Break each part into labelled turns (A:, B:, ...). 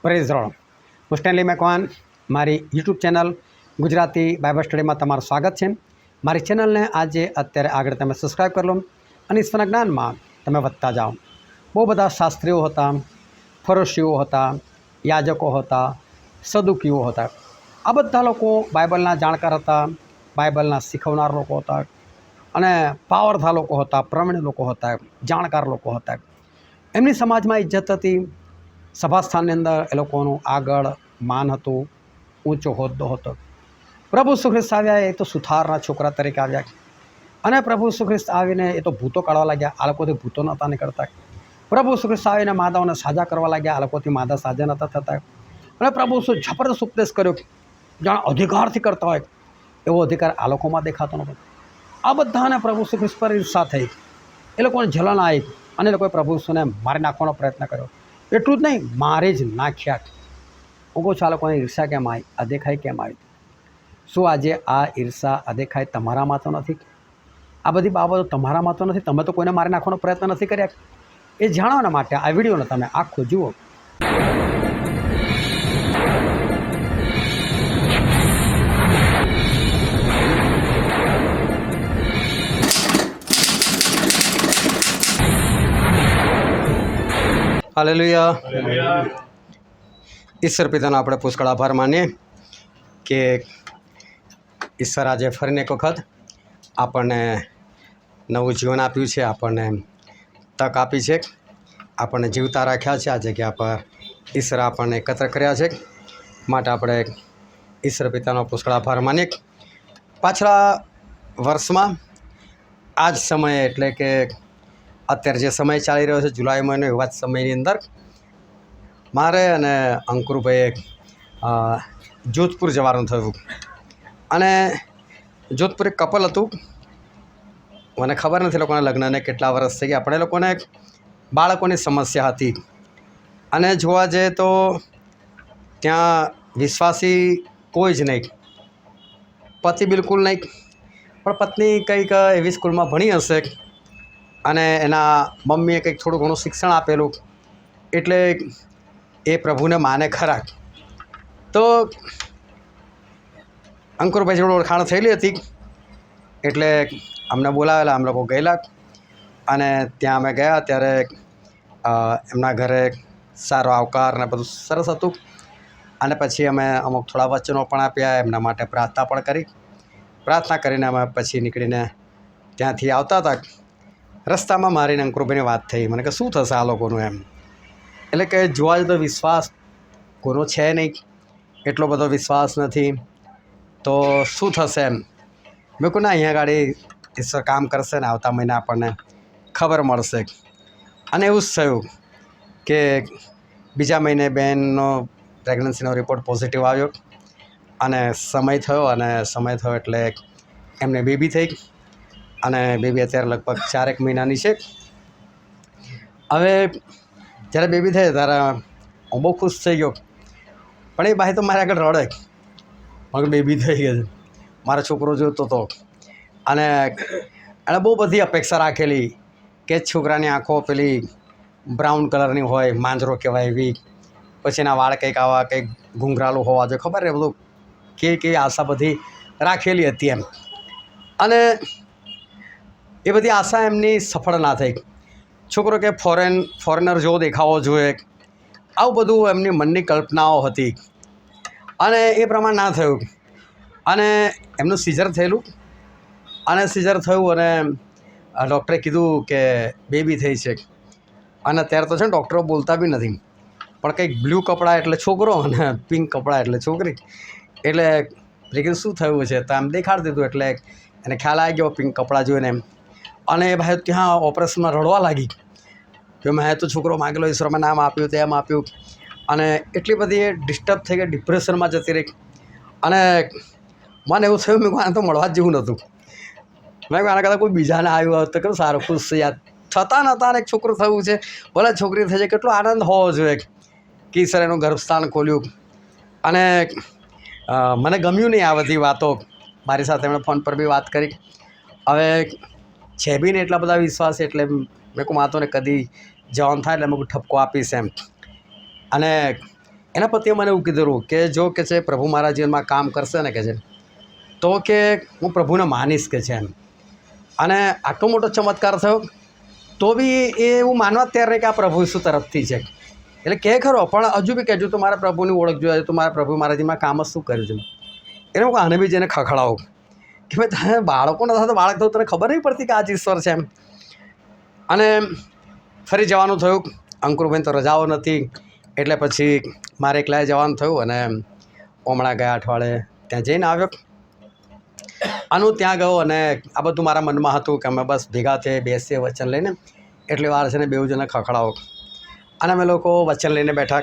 A: Praise road હું Stanley Macwan મારી YouTube channel Gujarati Bible સ્ટડીમાં તમારું સ્વાગત છે। મારી ચેનલને આજે અત્યારે આગળ તમે સબસ્ક્રાઈબ કરી લો અને ઈશ્વરના જ્ઞાનમાં તમે વધતા જાઓ। બહુ બધા શાસ્ત્રીઓ હતા, ફરોશીઓ હતા, યાજકો હતા, સદુકીઓ હતા। આ બધા લોકો બાઇબલના જાણકાર હતા, બાઇબલના શીખવનાર લોકો હતા અને પાવરથા લોકો હતા, પ્રવીણ લોકો હતા, જાણકાર લોકો હતા। એમની સમાજમાં ઇજ્જત હતી, સભાસ્થાનની અંદર એ લોકોનું આગળ માન હતું, ઊંચો હોદ્દો હતો। પ્રભુ ઈસુ ખ્રિસ્ત આવ્યા એ તો સુથારના છોકરા તરીકે આવ્યા અને પ્રભુ ઈસુ ખ્રિસ્ત આવીને એ તો ભૂતો કાઢવા લાગ્યા, આ લોકોથી ભૂતો નહોતા નીકળતા। પ્રભુ ઈસુ ખ્રિસ્ત આવીને માદાઓને સાજા કરવા લાગ્યા, આ લોકોથી માદા સાજા નહોતા થતા। અને પ્રભુ ઈસુ જબરદસ્ત ઉપદેશ કર્યો, જાણે અધિકારથી કરતા હોય એવો અધિકાર આ લોકોમાં દેખાતો નહોતો। આ બધાને પ્રભુ ઈસુ ખ્રિસ્ત પર ઈર્ષા થઈ, એ લોકોને જલન આવી અને એ લોકોએ પ્રભુ ઈસુને મારી નાખવાનો પ્રયત્ન કર્યો। એટલું જ નહીં, મારી જ નાખ્યા। હું કહું છું, આ લોકોને ઈર્ષા કેમ આવી, અદેખાઈ કેમ આવી? શું આજે આ ઈર્ષા અદેખાઈ તમારામાં તો નથી? આ બધી બાબતો તમારામાં તો નથી? તમે તો કોઈને મારી નાખવાનો પ્રયત્ન નથી કર્યા? એ જાણવાના માટે આ વિડીયોને તમે આખો જુઓ। હાલેલુયા। ઈશ્વર પિતાનો આપણે પુષ્કળ આભાર માનીએ કે ઈશ્વર આજે ફરીને એક વખત આપણને નવું જીવન આપ્યું છે, આપણને તક આપી છે, આપણને જીવતા રાખ્યા છે। આ જગ્યા પર ઈશ્વર આપણને એકત્ર કર્યા છે, માટે આપણે ઈશ્વર પિતાનો પુષ્કળ આભાર માનીએ। પાછલા વર્ષમાં આ જ સમયે એટલે કે અત્યારે જે સમય ચાલી રહ્યો છે, જુલાઈ મહિનો, એવા જ સમયની અંદર મારે અને અંકુરભાઈએ જોધપુર જવાનું થયું અને જોધપુર એક કપલ હતું। મને ખબર નથી લોકોના લગ્નને કેટલા વર્ષ થઈ ગયા, પણ એ લોકોને બાળકોની સમસ્યા હતી અને જોવા જઈએ તો ત્યાં વિશ્વાસી કોઈ જ નહીં, પતિ બિલકુલ નહીં, પણ પત્ની કંઈક એવી સ્કૂલમાં ભણી હશે અને એના મમ્મીએ કંઈક થોડું ઘણું શિક્ષણ આપેલું એટલે એ પ્રભુને માને ખરા। તો અંકુરભાઈ જોડે ઓળખાણ થયેલી હતી એટલે અમને બોલાવેલા, અમે લોકો ગયેલા અને ત્યાં અમે ગયા ત્યારે એમના ઘરે સારો આવકાર ને બધું સરસ હતું અને પછી અમે અમુક થોડા વચનો પણ આપ્યા, એમના માટે પ્રાર્થના પણ કરી। પ્રાર્થના કરીને અમે પછી નીકળીને ત્યાંથી આવતા હતા। રસ્તામાં મારીને અંકુરભાઈની વાત થઈ, મને કે શું થશે આ લોકોનું એમ, એટલે કે જોવા જઈએ તો વિશ્વાસ કોનો છે નહીં, એટલો બધો વિશ્વાસ નથી, તો શું થશે એમ। મેં કહું ના, અહીંયા ગાડી ઈશ્વર કામ કરશે ને આવતા મહિને આપણને ખબર મળશે। અને એવું જ થયું કે બીજા મહિને બહેનનો પ્રેગ્નન્સીનો રિપોર્ટ પોઝિટિવ આવ્યો અને સમય થયો એટલે એમને બેબી થઈ અને બેબી અત્યારે લગભગ 4 મહિનાની છે। હવે જ્યારે બેબી થઈ ત્યારે હું બહુ ખુશ થઈ ગયો, પણ એ ભાઈ તો મારા આગળ રડે, મારું બેબી થઈ ગયું, મારો છોકરો જોતો હતો અને એણે બહુ બધી અપેક્ષા રાખેલી કે છોકરાની આંખો પેલી બ્રાઉન કલરની હોય, માંજરો કહેવાય એવી, પછી એના વાળ કંઈક આવા કંઈક ઘૂંઘરાલું હોવા જોઈએ, ખબર એ બધું કેવી આશા બધી રાખેલી હતી એમ। અને એ બધી આશા એમની સફળ ના થઈ। છોકરો કે ફોરેનર જેવો દેખાવો જોઈએ, આવું બધું એમની મનની કલ્પનાઓ હતી અને એ પ્રમાણે ના થયું અને એમનું સીઝર થયેલું અને સીઝર થયું અને ડૉક્ટરે કીધું કે બેબી થઈ છે અને અત્યારે તો છે ને ડૉક્ટરો બોલતા બી નથી, પણ કંઈક બ્લુ કપડાં એટલે છોકરો અને પિંક કપડાં એટલે છોકરી, એટલે કીધું શું થયું છે તો આમ દેખાડી દીધું એટલે એને ખ્યાલ આવી ગયો પિંક કપડાં જોઈને એમ। અને એ ભાઈ ત્યાં ઓપરેશનમાં રડવા લાગી કે મેં તો છોકરો માગેલો, ઈશ્વરમાં નામ આપ્યું, તેમ આપ્યું, અને એટલી બધી એ ડિસ્ટર્બ થઈ ગઈ, ડિપ્રેશનમાં જતી રહી અને મને એવું થયું, મેં આને તો મળવા જ જેવું નહોતું। મેં આના કરતાં કોઈ બીજાને આવ્યું હોત તો કેટલું સારું, ખુશ છે યાર, થતા નહોતા અને એક છોકરું થયું છે, ભલે છોકરી થઈ જાય, કેટલો આનંદ હોવો જોઈએ કે ઈશ્વરે એનું ગર્ભસ્થાન ખોલ્યું। અને મને ગમ્યું નહીં આ બધી વાતો, મારી સાથે એમણે ફોન પર બી વાત કરી। હવે છે બી ને એટલા બધા વિશ્વાસ, એટલે મેં કહું આ તો ને કદી જવાનું થાય એટલે મેં ઠપકો આપીશ એમ। અને એના પતિએ મને એવું કીધેલું કે જો કે છે પ્રભુ મારા જીવનમાં કામ કરશે ને કે છે તો કે હું પ્રભુને માનીશ કે છે એમ. અને આટલો મોટો ચમત્કાર થયો તો બી એ એવું માનવા તૈયાર નહીં કે આ પ્રભુ ઈસુ તરફથી છે. એટલે કહે ખરો પણ હજુ બી કહેજો તો મારા પ્રભુની ઓળખ જોઈએ તો મારા પ્રભુ મારા જીવનમાં કામ જ શું કર્યું છે. એટલે હું આને બી જઈને ખખડાવું કે ભાઈ તમે બાળકો નથી તો બાળક થયું તને ખબર નહીં પડતી કે આ જ ઈશ્વર છે એમ. અને ફરી જવાનું થયું. અંકુરભાઈ તો રજાઓ નથી એટલે પછી મારે એકલાએ જવાનું થયું. અને હમણાં ગયા અઠવાડિયે ત્યાં જઈને આવ્યો. અને હું ત્યાં ગયો અને આ બધું મારા મનમાં હતું કે અમે બસ ભેગા થઈએ બેસીએ વચન લઈને એટલી વાર છે ને બેઉ જણે ખખડાવો. અને અમે લોકો વચન લઈને બેઠા.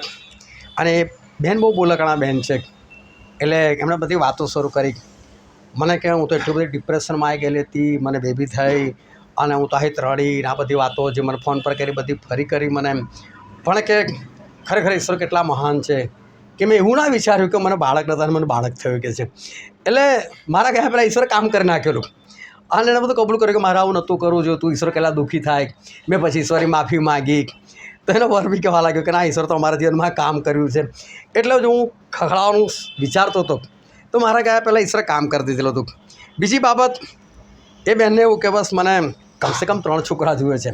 A: અને એ બહેન બહુ બોલકણા બહેન છે. એટલે એમણે બધી વાતો શરૂ કરી. મને કે હું તો એટલી બધી ડિપ્રેશનમાં આવી ગયેલી હતી, મને બેબી થઈ અને હું તો અહીં રડી ને આ બધી વાતો જે મને ફોન પર કરી બધી ફરી કરી મને એમ. પણ કે ખરેખર ઈશ્વર કેટલા મહાન છે કે મેં એવું ના વિચાર્યું કે મને બાળક નતા મને બાળક થયું કે છે. એટલે મારા કહેવા પહેલાં ઈશ્વરે કામ કરી નાખેલું. અને એને બધું કબૂલ કર્યું કે મારે આવું નહોતું કરવું જોઈએ, તું ઈશ્વર કેટલા દુઃખી થાય. મેં પછી ઈશ્વરની માફી માગી તો એનો વર બી કહેવા લાગ્યો કે ના ઈશ્વર તો અમારા જીવનમાં કામ કર્યું છે. એટલે જો હું ખખડાવવાનું વિચારતો હતો તો મારા ગયા પહેલાં ઈશ્વરે કામ કરી દીધેલું હતું. બીજી બાબત એ બહેનને એવું કે બસ મને કમસે કમ 3 છોકરા જુએ છે.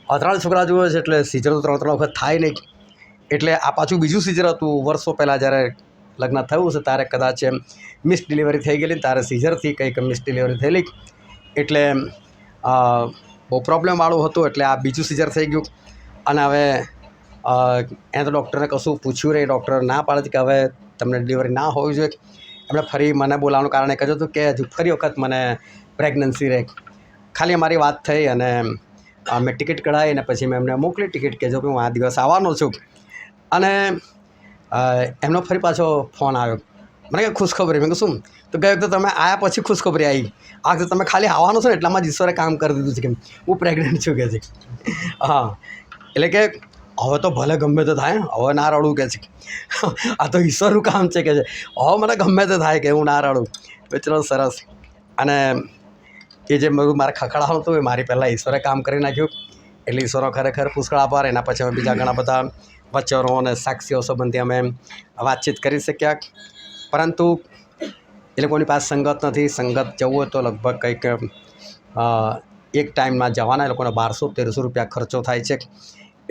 A: 3 છોકરા જુએ છે એટલે સિઝર તો 3 વખત થાય નહીં. એટલે આ પાછું બીજું સિઝર હતું. વર્ષો પહેલાં જ્યારે લગ્ન થયું છે ત્યારે કદાચ એમ મિસ ડિલિવરી થઈ ગયેલી, ત્યારે સિઝરથી કંઈક મિસ ડિલિવરી થયેલી. એટલે બહુ પ્રોબ્લેમવાળું હતું. એટલે આ બીજું સિઝર થઈ ગયું. અને હવે એને તો ડૉક્ટરને કશું પૂછ્યું નહીં. ડૉક્ટર ના પાડે કે હવે તમને ડિલિવરી ના હોવી જોઈએ. એમણે ફરી મને બોલાવવાનું કારણ એક જ હતું કે હજુ ફરી વખત મને પ્રેગ્નન્સી રહે. ખાલી અમારી વાત થઈ અને મેં ટિકિટ કઢાવી અને પછી મેં એમને મોકલી ટિકિટ કે જો હું આ દિવસ આવવાનો છું. અને એમનો ફરી પાછો ફોન આવ્યો. મને કે ખુશખબરી. મેં કહ્યું શું? તો ગઈ વખતે તમે આવ્યા પછી ખુશખબરી આવી, આ વખતે તમે ખાલી આવવાનો છો ને એટલામાં જ ઈશ્વરે કામ કરી દીધું છે કે હું પ્રેગ્નન્ટ છું કે છે. હા એટલે કે હવે તો ભલે ગમે તે થાય, હવે ના રડું કે છે. આ તો ઈશ્વરનું કામ છે કે છે. હવે મને ગમે તે થાય કે હું ના રડું. ચલો સરસ. અને એ જે મારે ખખડાવવાનું હતું એ મારી પહેલાં ઈશ્વરે કામ કરી નાખ્યું. એટલે ઈશ્વરનો ખરેખર પુષ્કળ આભાર. એના પછી અમે બીજા ઘણા બધા વચનો અને સાક્ષીઓ સંબંધી અમે વાતચીત કરી શક્યા. પરંતુ એ લોકોની પાસે સંગત નથી. સંગત જવું હોય તો લગભગ કંઈક એક ટાઈમમાં જવાના એ લોકોને 1200-1300 રૂપિયા ખર્ચો થાય છે.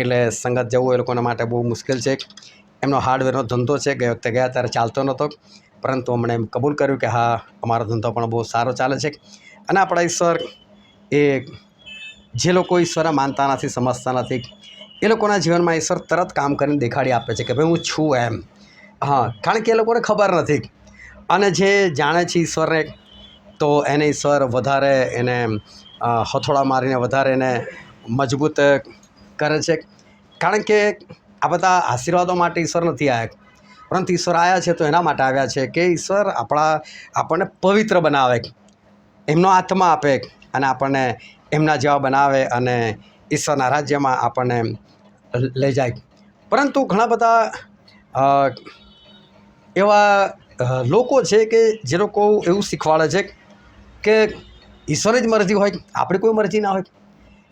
A: એટલે સંગત જવું એ લોકોના માટે બહુ મુશ્કેલ છે. એમનો હાર્ડવેરનો ધંધો છે. ગઈ વખતે ગયા ત્યારે ચાલતો નહોતો, પરંતુ હમણે એમ કબૂલ કર્યું કે હા અમારો ધંધો પણ બહુ સારો ચાલે છે. અને આપણા ઈશ્વર એ જે લોકો ઈશ્વરને માનતા નથી, સમજતા નથી, એ લોકોના જીવનમાં ઈશ્વર તરત કામ કરીને દેખાડી આપે છે કે ભાઈ હું છું એમ. હા, કારણ કે એ લોકોને ખબર નથી. અને જે જાણે છે ઈશ્વરને તો એને ઈશ્વર વધારે એને હથોડા મારીને વધારે એને મજબૂત કરે છે. કારણ કે આ બધા આશીર્વાદો માટે ઈશ્વર નથી આવ્યા, પરંતુ ઈશ્વર આવ્યા છે તો એના માટે આવ્યા છે કે ઈશ્વર આપણને પવિત્ર બનાવે, એમનો આત્મા આપે અને આપણને એમના જેવા બનાવે અને ઈશ્વરના રાજ્યમાં આપણને લઈ જાય. પરંતુ ઘણા બધા એવા લોકો છે કે જે લોકો એવું શીખવાડે છે કે ઈશ્વરની જ મરજી હોય, આપણી કોઈ મરજી ના હોય.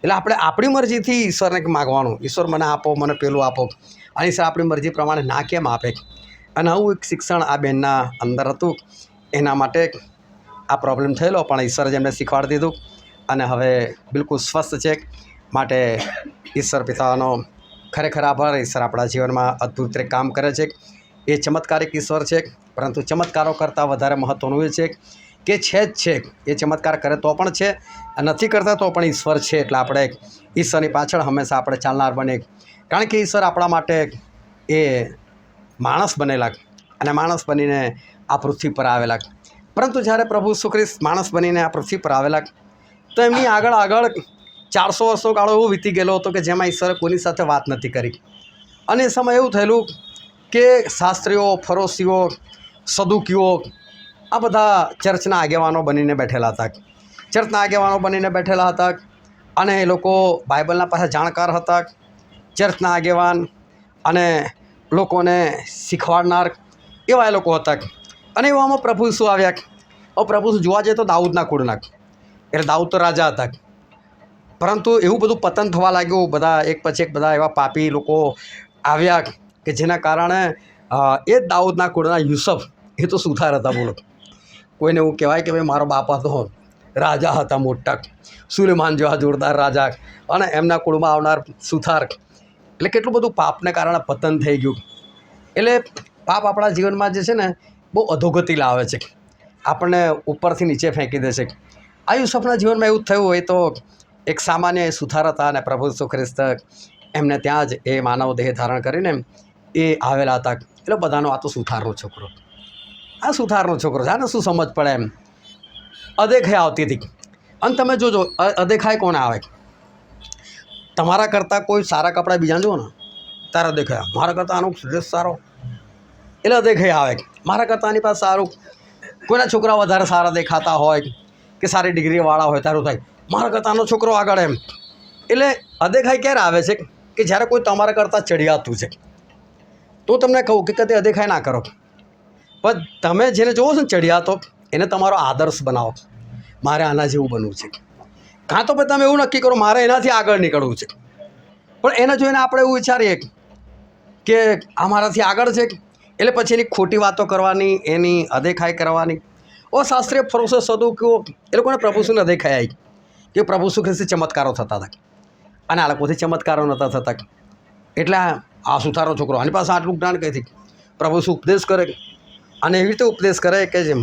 A: એટલે આપણે આપણી મરજીથી ઈશ્વરને માગવાનું, ઈશ્વર મને આપો, મને પેલું આપો. અને ઈશ્વર આપણી મરજી પ્રમાણે ના કેમ આપે. અને આવું એક શિક્ષણ આ બહેનના અંદર હતું. એના માટે આ પ્રોબ્લેમ થયેલો, પણ ઈશ્વરે જ એમને શીખવાડી દીધું અને હવે બિલકુલ સ્વસ્થ છે. માટે ઈશ્વર પિતાનો ખરેખર આભાર. ઈશ્વર આપણા જીવનમાં અદ્ભુત રીતે કામ કરે છે. એ ચમત્કારિક ઈશ્વર છે. પરંતુ ચમત્કારો કરતાં વધારે મહત્ત્વનું એ છે કે છે જ છે. એ ચમત્કાર કરે તો પણ છે, નથી કરતા તો પણ ઈશ્વર છે. એટલે આપણે ઈશ્વરની પાછળ હંમેશા આપણે ચાલનાર બને. કારણ કે ઈશ્વર આપણા માટે એ માણસ બનેલા અને માણસ બનીને આ પૃથ્વી પર આવેલા. પરંતુ જ્યારે પ્રભુ ઈસુ ખ્રિસ્ત માણસ બનીને આ પૃથ્વી પર આવેલા તો એમની આગળ 400 વર્ષનો ગાળો એવો વીતી ગયેલો હતો કે જેમાં ઈશ્વરે કોઈની સાથે વાત નથી કરી. અને એ સમય એવું થયેલું કે શાસ્ત્રીઓ, ફરોશીઓ, સદુકીઓ આ બધા ચર્ચના આગેવાનો બનીને બેઠેલા હતા. ચર્ચના આગેવાનો બનીને બેઠેલા હતા અને એ લોકો બાઇબલના પાછા જાણકાર હતા. ચર્ચના આગેવાન અને લોકોને શીખવાડનાર એવા એ લોકો હતા. અને એવામાં પ્રભુ ઈસુ આવ્યા. હવે પ્રભુ ઈસુ જોવા જઈએ તો દાઉદના કુળના, એટલે દાઉદ તો રાજા હતા. પરંતુ એવું બધું પતન થવા લાગ્યું. બધા એક પછી એક બધા એવા પાપી લોકો આવ્યા કે જેના કારણે એ જ દાઉદના કુળના યુસુફ એ તો સુથાર હતા. બોલો, કોઈને એવું કહેવાય કે ભાઈ મારો બાપા તો રાજા હતા મોટા, સુલેમાન જેવા જોરદાર રાજા, અને એમના કુળમાં આવનાર સુથાર. એટલે કેટલું બધું પાપને કારણે પતન થઈ ગયું. એટલે પાપ આપણા જીવનમાં જે છે ને બહુ અધોગતિ લાવે છે, આપણને ઉપરથી નીચે ફેંકી દે છે. આ યુસુફના જીવનમાં એવું જ થયું હોય તો એક સામાન્ય સુથાર હતા, અને પ્રભુ ઈસુ ખ્રિસ્ત એમને ત્યાં જ એ માનવ દેહ ધારણ કરીને એ આવેલા હતા. એટલે બધાનો આ તો સુથારનો છોકરો, આ સુથારનો છોકરો છે, આને શું સમજ પડે એમ. અદેખાઈ આવતી હતી. અને તમે જોજો અદેખાઈ કોને આવે? તમારા કરતાં કોઈ સારા કપડાં બીજા જુઓ ને તારા દેખાય, મારા કરતાં આનો ડ્રેસ સારો, એટલે અદેખાઈ આવે. મારા કરતાં આની પાસે સારું, કોઈના છોકરા વધારે સારા દેખાતા હોય કે સારી ડિગ્રીવાળા હોય, તારું થાય મારા કરતાં આનો છોકરો આગળ એમ. એટલે અદેખાઈ ક્યારે આવે છે? કે જ્યારે કોઈ તમારા કરતાં ચડિયાતું છે. તો તમને કહું કે કદી અદેખાઈ ના કરો, પણ તમે જેને જોવો છો ને ચડિયાતો, એને તમારો આદર્શ બનાવો. મારે આના જેવું બનવું છે. કાં તો પછી તમે એવું નક્કી કરો મારે એનાથી આગળ નીકળવું છે. પણ એને જોઈને આપણે એવું વિચારીએ કે આ મારાથી આગળ છે, એટલે પછી એની ખોટી વાતો કરવાની, એની અદેખાઈ કરવાની. શાસ્ત્રીય ફરોશો સદુકીઓ એ લોકોને પ્રભુ શું અદેખાઈ આવી કે પ્રભુ શું ખ્રિસ્તી ચમત્કારો થતા હતા, અને આ લોકોથી ચમત્કારો નહોતા થતા. એટલે આ સુથારનો છોકરો, આની પાસે આટલું જ્ઞાન કઈથી? પ્રભુ શું ઉપદેશ કરે, અને એવી રીતે ઉપદેશ કરે કે જેમ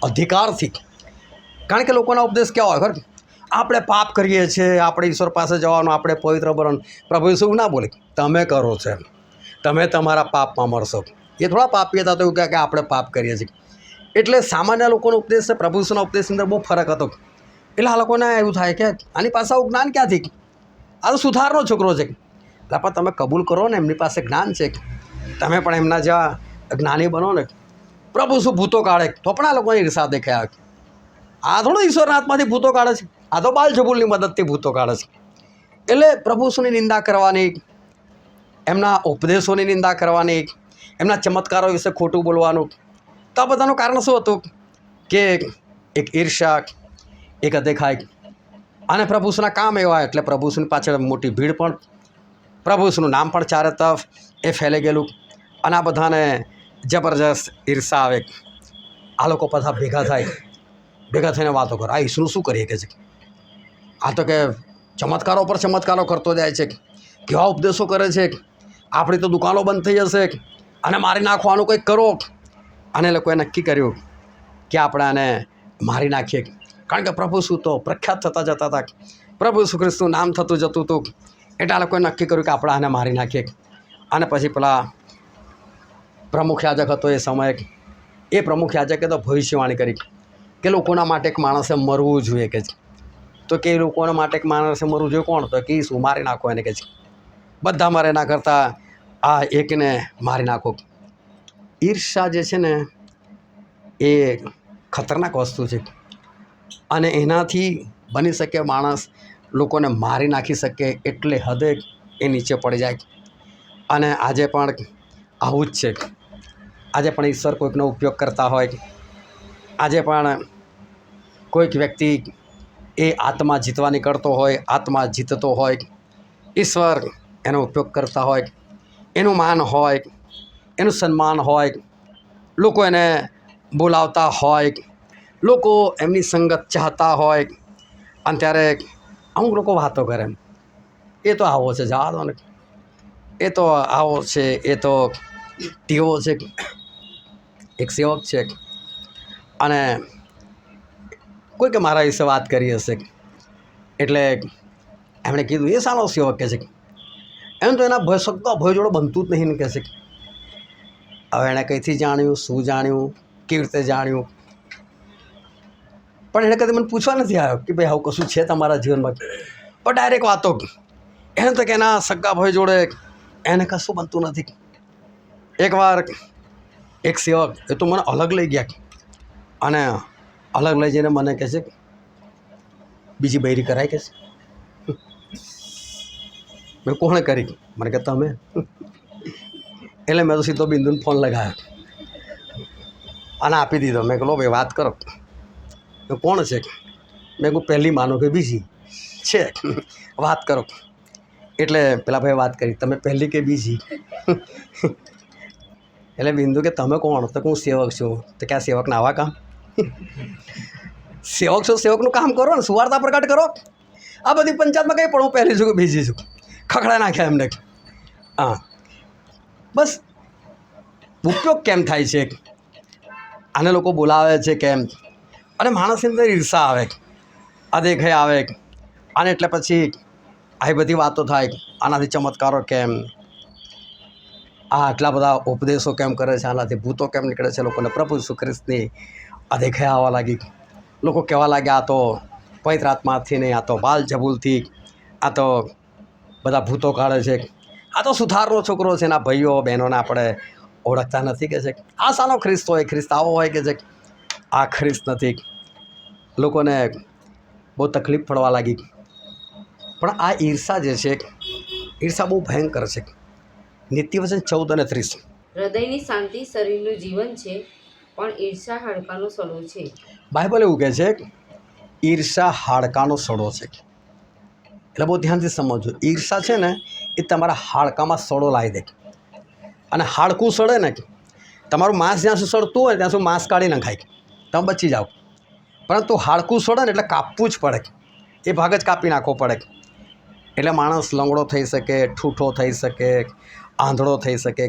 A: અધિકારથી. કારણ કે લોકોના ઉપદેશ કેવા હોય ખબર? આપણે પાપ કરીએ છીએ, આપણે ઈશ્વર પાસે જવાનું, આપણે પવિત્ર બનવાનું. પ્રભુ શું ના બોલે તમે કરો છો, તમે તમારા પાપમાં મરશો. એ થોડા પાપી હતા તો એવું કહે કે આપણે પાપ કરીએ છીએ. એટલે સામાન્ય લોકોનો ઉપદેશ છે, પ્રભુ ઈસુના ઉપદેશની અંદર બહુ ફરક હતો. એટલે આ લોકોને એવું થાય કે આની પાસે આવું જ્ઞાન ક્યાંથી? આ તો સુથારનો છોકરો છે. એટલે પણ તમે કબૂલ કરો ને એમની પાસે જ્ઞાન છે, તમે પણ એમના જેવા જ્ઞાની બનો ને. પ્રભુ શું ભૂતો કાઢે તો પણ આ લોકોની ઈર્ષા દેખાય. આ થોડો ઈશ્વરના હાથમાંથી ભૂતો કાઢે છે, આ તો બાલઝબૂલની મદદથી ભૂતો કાઢે છે. એટલે પ્રભુ ઈસુની નિંદા કરવાની, એમના ઉપદેશોની નિંદા કરવાની, એમના ચમત્કારો વિશે ખોટું બોલવાનું, તો આ બધાનું કારણ શું હતું? કે એક ઈર્ષા, એક અદેખાઈ. અને પ્રભુ ઈસુના કામ એવા, એટલે પ્રભુ ઈસુની પાછળ મોટી ભીડ પણ, પ્રભુ ઈસુનું નામ પણ ચારે તરફ એ ફેલાઈ ગયેલું. અને આ બધાને જબરજસ્ત ઈર્ષા આવે. આ લોકો બધા ભેગા થઈને વાતો કરે, આ ઈસુનું શું કરીએ કે છે? આ તો કે ચમત્કારો પર ચમત્કારો કરતો જાય છે, કેવા ઉપદેશો કરે છે, આપણી તો દુકાનો બંધ થઈ જશે, અને મારી નાખવાનું કંઈક કરો. અને એ લોકોએ નક્કી કર્યું કે આપણે આને મારી નાખીએ. કારણ કે પ્રભુ શું તો પ્રખ્યાત થતા જતા હતા, પ્રભુ ઈસુ ખ્રિસ્તનું નામ થતું જતું હતું. એટલે આ લોકોએ નક્કી કર્યું કે આપણે આને મારી નાખીએ. અને પછી પેલા પ્રમુખ યાજક હતો એ સમયે, એ પ્રમુખ યાજકે તો ભવિષ્યવાણી કરી કે લોકોના માટે એક માણસે મરવું જોઈએ કે છે. તો કે લોકોના માટે એક માણસે મરવું જોઈએ, કોણ? તો કે શું મારી નાખો એને કે છે. બધા મરે એના કરતાં આ એકને મારી નાખો. ઈર્ષા જે છે ને એ ખતરનાક વસ્તુ છે, અને એનાથી બની શકે માણસ લોકોને મારી નાખી શકે, એટલે હદે એ નીચે પડી જાય. અને આજે પણ આવું જ છે. આજે પણ ઈશ્વર કોઈકનો ઉપયોગ કરતા હોય, આજે પણ કોઈક વ્યક્તિ એ આત્મા જીતવા નીકળતો હોય, આત્મા જીતતો હોય, ઈશ્વર એનો ઉપયોગ કરતા હોય, એનું માન હોય, એનું સન્માન હોય, લોકો એને બોલાવતા હોય, લોકો એમની સંગત ચાહતા હોય. અને ત્યારે અમુક લોકો વાતો કરે, એ તો આવો છે, જવા દો ને, એ તો આવો છે, એ તો તેવો છે. એક સેવક છે, અને કોઈ કે મારા વિશે વાત કરી હશે, એટલે એમણે કીધું એ સાનો સેવક કહે છે? એમ તો એના સગા ભય જોડે બનતું જ નહીં ને કહે છે. હવે એણે કંઈથી જાણ્યું, શું જાણ્યું, કેવી રીતે જાણ્યું? પણ એણે કદી મને પૂછવા નથી આવ્યો કે ભાઈ આવું કશું છે તમારા જીવનમાં. પણ ડાયરેક્ટ વાતો, એને તો કે એના સગા ભાઈ જોડે એને કશું બનતું નથી. એકવાર એક સેવક એ તો મને અલગ લઈ ગયા, અને અલગ લઈ જઈને મને કહે છે બીજી બૈરી કરાય કે છે. મેં કોણે કરી? મને કે તમે. એટલે મેં તો સીધો બિંદુને ફોન લગાવ્યો અને આપી દીધો. મેં કહ્યું ભાઈ વાત કરો. કોણ છે? મેં કહું પહેલી માનો કે બીજી છે, વાત કરો. એટલે પેલા ભાઈ વાત કરી, તમે પહેલી કે બીજી? એટલે બિંદુ કે તમે કોણ? તો હું સેવક છું. તો ક્યાં સેવકના આવા કામ? સેવક છો, સેવકનું કામ કરો ને, સુવાર્તા પ્રગટ કરો. આ બધી પંચાયતમાં કંઈ પણ હું પહેલી છું કે બીજી છું, ખખડા નાખ્યા એમને. હા, બસ ઉપયોગ કેમ થાય છે આને લોકો બોલાવે છે કેમ, અને માણસની અંદર ઈર્ષા આવે, અદેખાઈ આવે, અને એટલે પછી આવી બધી વાતો થાય. આનાથી ચમત્કારો કેમ, આ આટલા બધા ઉપદેશો કેમ કરે છે, આનાથી ભૂતો કેમ નીકળે છે, લોકોને પ્રભુ ઈસુ ખ્રિસ્તની અદેખાઈ આવવા લાગી. લોકો કહેવા લાગ્યા આ તો પવિત્ર આત્માથી નહીં, આ તો બાલ જબૂલથી આ તો બધા ભૂતો કાઢે છે, આ તો સુથારનો છોકરો છે. એના ભાઈઓ બહેનોને આપણે ઓળખતા નથી કે છે આ સાનો ખ્રિસ્ત હોય, ખ્રિસ્ત આવો હોય કે છે આ ખ્રિસ્ત નથી. લોકોને બહુ તકલીફ પડવા લાગી. પણ આ ઈર્ષા જે છે, ઈર્ષા બહુ ભયંકર છે. નીતિવચન 14 અને 30.
B: હૃદયની શાંતિ શરીરનું જીવન છે, પણ ઈર્ષા હાડકાનો સડો છે.
A: બાઇબલ એવું કહે છે ઈર્ષા હાડકાનો સડો છે. એટલે બહુ ધ્યાનથી સમજજો. ઈર્ષા છે ને એ તમારા હાડકામાં સડો લાવી દે, અને હાડકું સડે ને, તમારું માંસ જ્યાં સુધી સડતું હોય ત્યાં સુધી માંસ કાઢી નખાય, તમે બચી જાઓ. પરંતુ હાડકું સડે ને એટલે કાપવું જ પડે, એ ભાગ જ કાપી નાખવો પડે. એટલે માણસ લંગડો થઈ શકે, ઠૂઠો થઈ શકે, આંધળો થઈ શકે.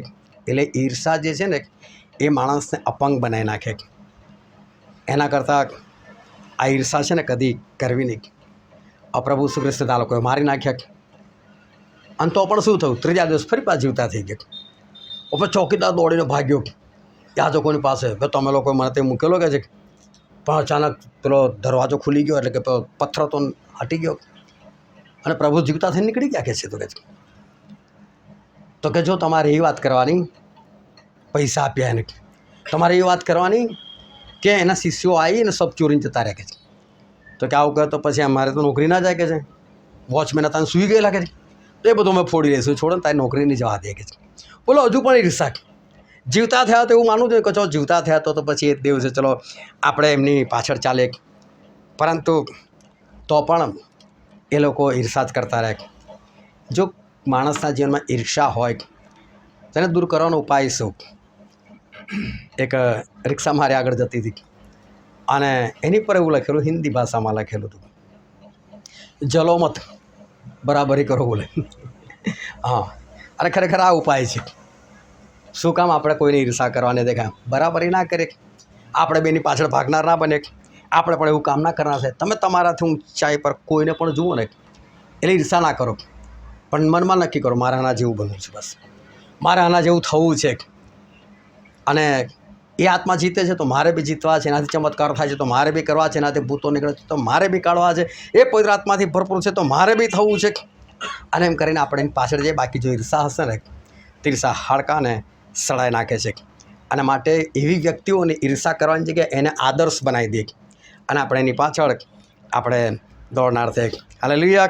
A: એટલે ઈર્ષા જે છે ને એ માણસને અપંગ બનાવી નાખે. એના કરતાં આ ઈર્ષા છે ને કદી કરવી નહીં. અપ્રભુ ઈસુ ખ્રિસ્તે આ લોકોએ મારી નાખ્યા. અને તો પણ શું થયું? ત્રીજા દિવસ ફરી પાછા જીવતા થઈ ગયા. ઉપર ચોકીદાર દોડીને ભાગ્યો યાજકોની પાસે, કે તમે લોકોએ મને તે મૂકેલો કે છે. પણ અચાનક પેલો દરવાજો ખુલી ગયો, એટલે કે પેલો પથ્થર તો હટી ગયો, અને પ્રભુ જીવતા થઈને નીકળી ગયા કે છે. તો કે જો તમારે એ વાત કરવાની, પૈસા આપ્યા એને, તમારે એ વાત કરવાની કે એના શિષ્યો આવીને સબ ચોરીને જતા રહે કે છે. તો કે આવું કહે તો પછી અમારે તો નોકરી ના જાય કે છે. વોચમેન હતા સૂઈ ગયેલા કે છે. તો એ બધું અમે ફોડી લઈશું, છોડો ને તારી નોકરી નહીં જવા દે કે છે. બોલો હજુ પણ ઈર્ષા. જીવતા થયા તો એવું માનવું જોઈએ કે ચલો જીવતા થયા તો પછી એ દેવ છે, ચલો આપણે એમની પાછળ ચાલે. પરંતુ તો પણ એ લોકો ઈર્ષા જ કરતા રહે. જો માણસના જીવનમાં ઈર્ષા હોય તેને દૂર કરવાનો ઉપાય શું? એક રિક્ષા મારી આગળ જતી હતી, અને એની પર એવું લખેલું, હિન્દી ભાષામાં લખેલું હતું, જલો મત, બરાબરી કરો બોલે. હા, અને ખરેખર આ ઉપાય છે. શું કામ આપણે કોઈને ઈર્ષા કરવાને દેખાય? બરાબરી ના કરે, આપણે બેની પાછળ ભાગનાર ના બને, આપણે પણ એવું કામ ના કરનાર છે. તમે તમારાથી ઊંચાઈ પર કોઈને પણ જુઓ ને એટલે ઈર્ષા ના કરો, પણ મનમાં નક્કી કરો મારે આના જેવું બનવું છે, બસ મારે આના જેવું થવું છે. અને એ આત્મા જીતે છે તો મારે બી જીતવા છે, એનાથી ચમત્કાર થાય છે તો મારે બી કરવા છે, એનાથી ભૂતો નીકળે છે તો મારે બી કાઢવા છે, એ પવિત્ર આત્માથી ભરપૂર છે તો મારે બી થવું છે. અને એમ કરીને આપણે એની પાછળ જઈએ. બાકી જો ઈર્ષા હશે ને, ઈર્ષા હાડકાને સડાઈ નાખે છે. અને માટે એવી વ્યક્તિઓને ઈર્ષા કરવાની જગ્યાએ એને આદર્શ બનાવી દે, અને આપણે એની પાછળ આપણે દોડનાર છે. હાલેલુયા.